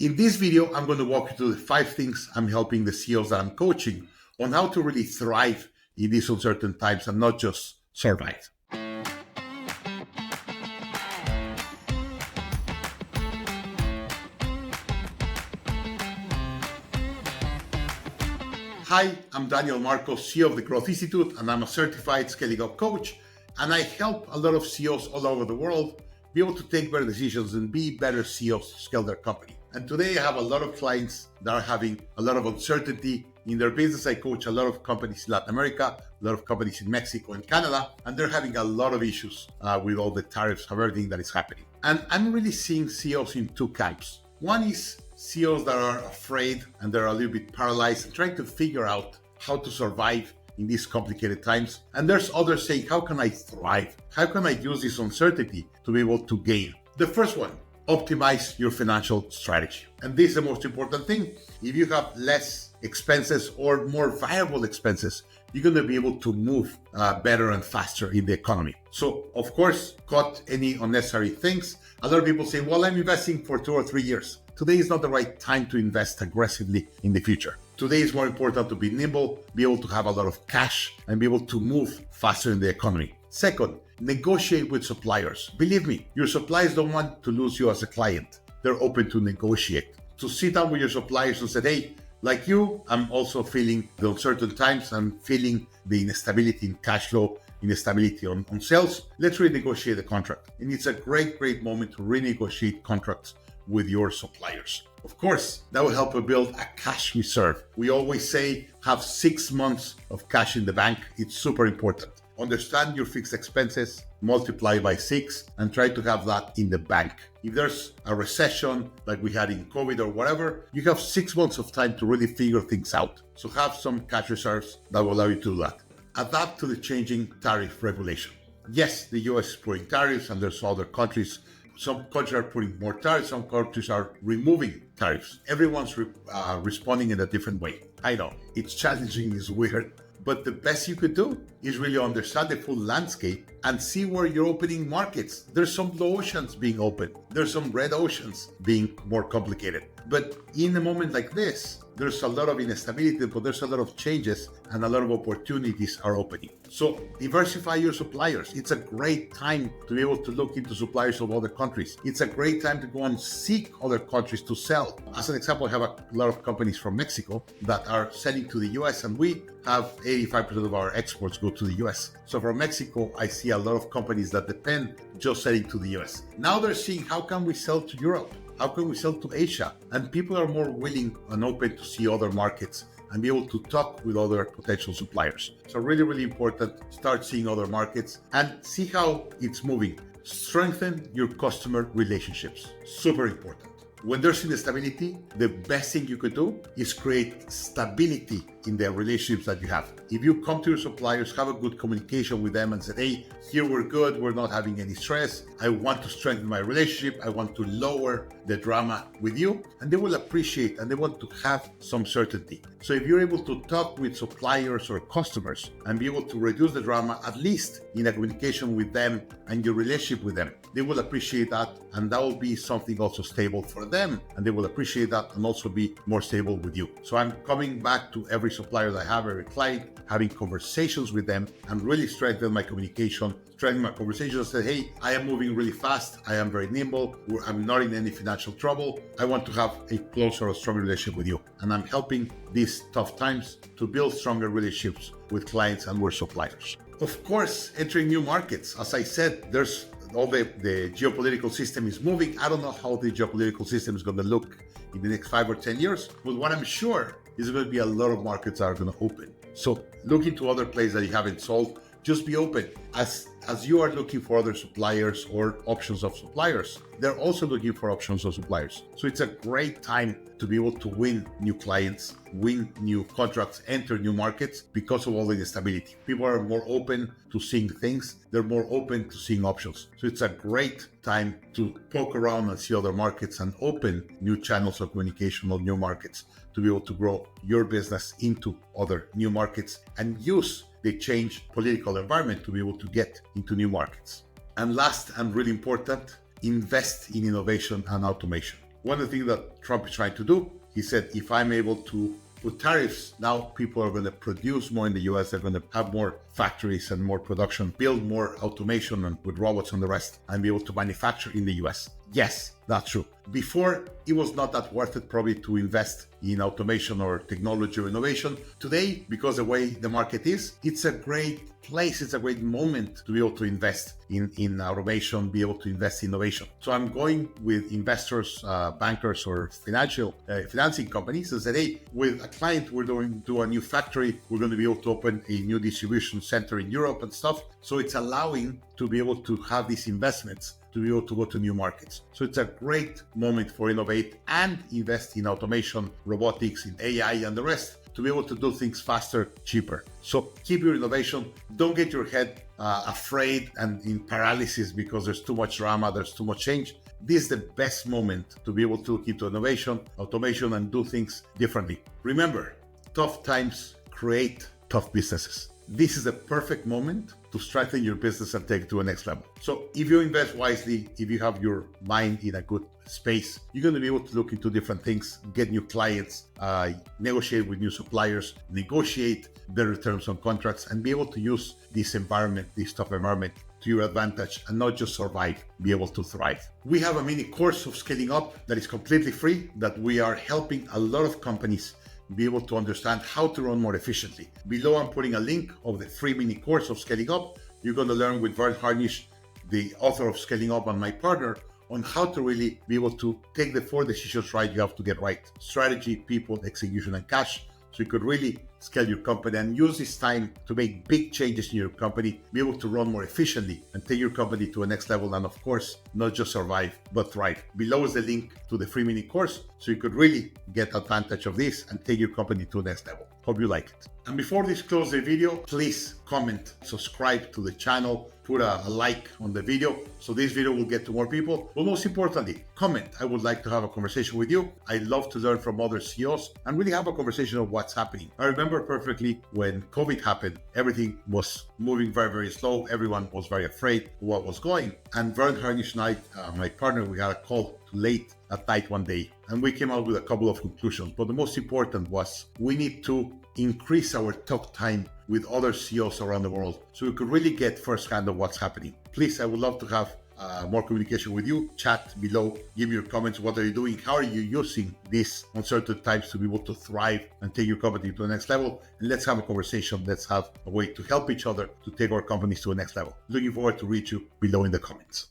In this video, I'm going to walk you through the 5 things I'm helping the CEOs that I'm coaching on how to really thrive in these uncertain times and not just survive. Hi, I'm Daniel Marcos, CEO of the Growth Institute, and I'm a certified scaling up coach. And I help a lot of CEOs all over the world be able to take better decisions and be better CEOs to scale their company. And today I have a lot of clients that are having a lot of uncertainty in their business. I coach a lot of companies in Latin America, a lot of companies in Mexico and Canada, and they're having a lot of issues with all the tariffs and everything that is happening. And I'm really seeing CEOs in 2 camps. One is CEOs that are afraid and they're a little bit paralyzed and trying to figure out how to survive in these complicated times. And there's others saying, how can I thrive? How can I use this uncertainty to be able to gain? The first one, optimize your financial strategy. And this is the most important thing. If you have less expenses or more variable expenses, you're going to be able to move better and faster in the economy. So, of course, cut any unnecessary things. A lot of people say, well, I'm investing for 2 or 3 years. Today is not the right time to invest aggressively in the future. Today is more important to be nimble, be able to have a lot of cash, and be able to move faster in the economy. Second, negotiate with suppliers. Believe me, your suppliers don't want to lose you as a client. They're open to negotiate. To sit down with your suppliers and say, hey, like you, I'm also feeling the uncertain times. I'm feeling the instability in cash flow, instability on sales. Let's renegotiate the contract. And it's a great moment to renegotiate contracts with your suppliers. Of course, that will help you build a cash reserve. We always say have 6 months of cash in the bank. It's super important. Understand your fixed expenses, multiply by 6, and try to have that in the bank. If there's a recession like we had in COVID or whatever, you have 6 months of time to really figure things out. So have some cash reserves that will allow you to do that. Adapt to the changing tariff regulation. Yes, the US is putting tariffs and there's other countries. Some countries are putting more tariffs, some countries are removing tariffs. Everyone's responding in a different way. I know, it's challenging, it's weird, but the best you could do is really understand the full landscape and see where you're opening markets. There's some blue oceans being opened. There's some red oceans being more complicated. But in a moment like this, there's a lot of instability, but there's a lot of changes and a lot of opportunities are opening. So diversify your suppliers. It's a great time to be able to look into suppliers of other countries. It's a great time to go and seek other countries to sell. As an example, I have a lot of companies from Mexico that are selling to the US, and we have 85% of our exports go to the US. So from Mexico, I see a lot of companies that depend just selling to the US. Now they're seeing, how can we sell to Europe? How can we sell to Asia? And people are more willing and open to see other markets and be able to talk with other potential suppliers. So really important, start seeing other markets and see how it's moving. Strengthen your customer relationships. Super important. When there's instability, the best thing you could do is create stability in the relationships that you have. If you come to your suppliers, have a good communication with them and say, hey, here we're good, we're not having any stress. I want to strengthen my relationship. I want to lower the drama with you. And they will appreciate and they want to have some certainty. So if you're able to talk with suppliers or customers and be able to reduce the drama, at least in a communication with them and your relationship with them, they will appreciate that. And that will be something also stable for them. And they will appreciate that and also be more stable with you. So I'm coming back to every supplier that I have, every client, having conversations with them and really strengthen my communication, strengthen my conversations, say, hey, I am moving really fast. I am very nimble. I'm not in any financial trouble. I want to have a closer or stronger relationship with you. And I'm helping these tough times to build stronger relationships with clients and with suppliers. Of course, entering new markets. As I said, there's all the geopolitical system is moving. I don't know how the geopolitical system is going to look in the next 5 or 10 years, but what I'm sure is going to be a lot of markets that are going to open. So look into other places that you haven't sold. Just be open. As you are looking for other suppliers or options of suppliers, they're also looking for options of suppliers. So it's a great time to be able to win new clients, win new contracts, enter new markets because of all the instability. People are more open to seeing things. They're more open to seeing options. So it's a great time to poke around and see other markets and open new channels of communication on new markets to be able to grow your business into other new markets and use the changed political environment to be able to get into new markets. And last and really important, invest in innovation and automation. One of the things that Trump is trying to do, he said, if I'm able to put tariffs, now people are going to produce more in the US. They're going to have more factories and more production, build more automation and with robots and the rest, and be able to manufacture in the US. Yes, that's true. Before, it was not that worth it probably to invest in automation or technology or innovation. Today, because the way the market is, it's a great place, it's a great moment to be able to invest in automation, be able to invest in innovation. So I'm going with investors, bankers, or financing companies and said, hey, with a client, we're going to do a new factory. We're going to be able to open a new distribution center in Europe and stuff. So it's allowing to be able to have these investments to be able to go to new markets. So it's a great moment for innovate and invest in automation, robotics, in AI and the rest to be able to do things faster, cheaper. So keep your innovation. Don't get your head afraid and in paralysis because there's too much drama, there's too much change. This is the best moment to be able to look into innovation, automation, and do things differently. Remember, tough times create tough businesses. This is a perfect moment to strengthen your business and take it to the next level. So if you invest wisely, if you have your mind in a good space, you're going to be able to look into different things, get new clients, negotiate with new suppliers, negotiate better terms on contracts, and be able to use this environment, this tough environment, to your advantage and not just survive, be able to thrive. We have a mini course of scaling up that is completely free, that we are helping a lot of companies be able to understand how to run more efficiently. Below, I'm putting a link of the free mini course of Scaling Up. You're going to learn with Vern Harnish, the author of Scaling Up and my partner, on how to really be able to take the 4 decisions right you have to get right: strategy, people, execution, and cash. So you could really scale your company and use this time to make big changes in your company, be able to run more efficiently and take your company to a next level. And of course, not just survive, but thrive. Below is the link to the free mini course. So you could really get advantage of this and take your company to the next level. Hope you like it. And before this close the video, please comment, subscribe to the channel, put a like on the video so this video will get to more people. But most importantly, comment. I would like to have a conversation with you. I love to learn from other CEOs and really have a conversation of what's happening. I remember perfectly when COVID happened, everything was moving very, very slow. Everyone was very afraid of what was going. And Vern Harnish and I, my partner, we had a call late at night one day, and we came out with a couple of conclusions. But the most important was we need to increase our talk time with other CEOs around the world so we could really get firsthand of what's happening. Please, I would love to have more communication with you. Chat below, give me your comments. What are you doing? How are you using these uncertain times to be able to thrive and take your company to the next level? And let's have a conversation. Let's have a way to help each other to take our companies to the next level. Looking forward to reach you below in the comments.